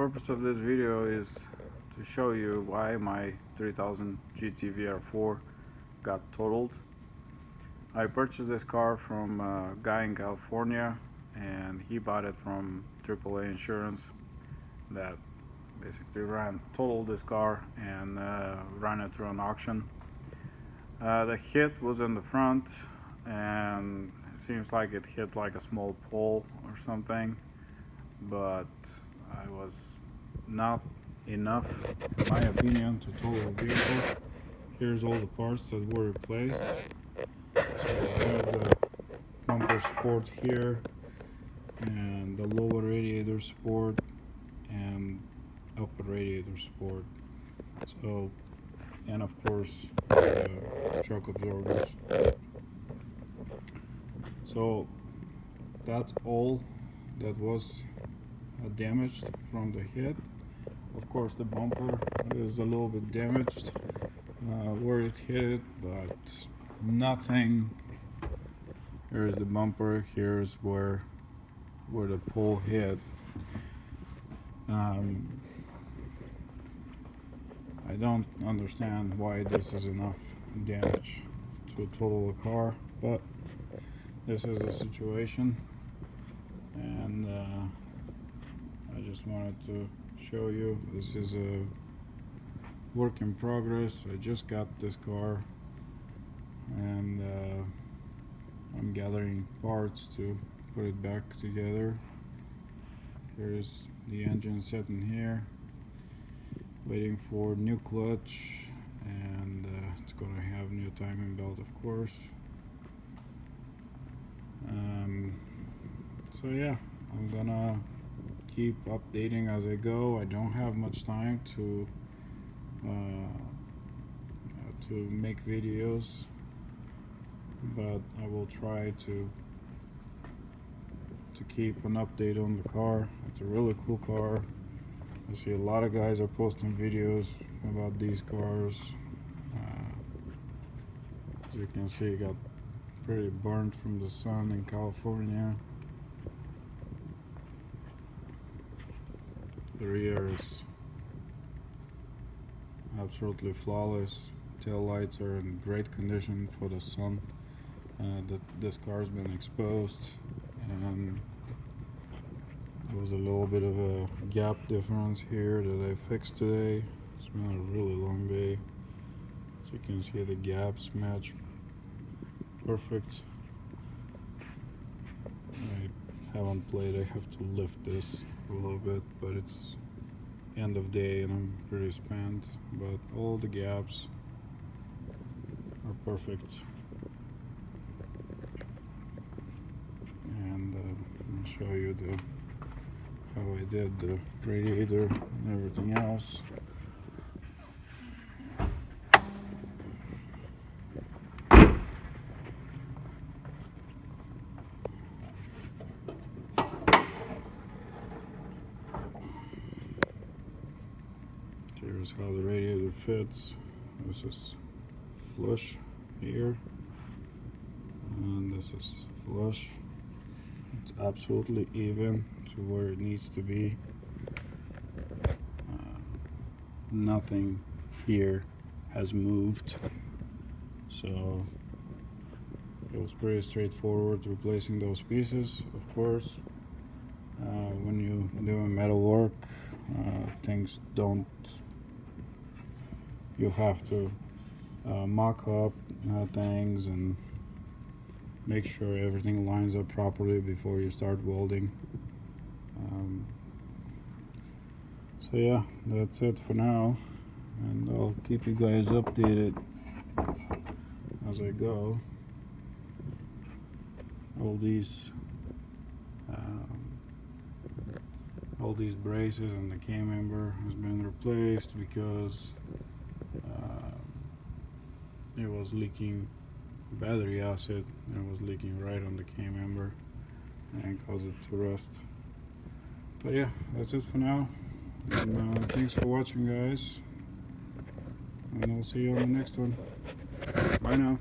purpose of this video is to show you why my 3000 GT vr4 got totaled. I purchased this car from a guy in California, and he bought it from AAA insurance that basically totaled this car and ran it through an auction. The hit was in the front, and it seems like it hit like a small pole or something, but I was not enough, in my opinion, to total the vehicle. Here's all the parts that were replaced. So I have the bumper support here, and the lower radiator support, and upper radiator support. So, and of course, the shock absorbers. So that's all that was damaged from the hit. Of course, the bumper is a little bit damaged where it hit it, but nothing. Here's the bumper. Here's where the pole hit. I don't understand why this is enough damage to total a car, but this is the situation, and I just wanted to show you. This is a work in progress. I just got this car, and I'm gathering parts to put it back together. Here's the engine sitting here, waiting for new clutch, and it's gonna have new timing belt, of course. So yeah, I'm gonna keep updating as I go. I don't have much time to make videos, but I will try to keep an update on the car. It's a really cool car. I see a lot of guys are posting videos about these cars. As you can see, it got pretty burnt from the sun in California. The rear is absolutely flawless. Tail lights are in great condition for the sun. This car's been exposed, and there was a little bit of a gap difference here that I fixed today. It's been a really long day. As you can see, the gaps match perfect. I haven't played. I have to lift this a little bit, but it's end of day and I'm pretty spent, but all the gaps are perfect. And I'll show you how I did the radiator and everything else. Here's how the radiator fits. This is flush here, and this is flush. It's absolutely even to where it needs to be. Nothing here has moved, so it was pretty straightforward replacing those pieces. Of course, when you do metal work, things don't. You have to mock up things and make sure everything lines up properly before you start welding. So yeah, that's it for now, and I'll keep you guys updated as I go. All these braces and the cam member has been replaced because it was leaking battery acid, and it was leaking right on the cam member and caused it to rust. But yeah, that's it for now, and thanks for watching, guys, and I'll see you on the next one. Bye now.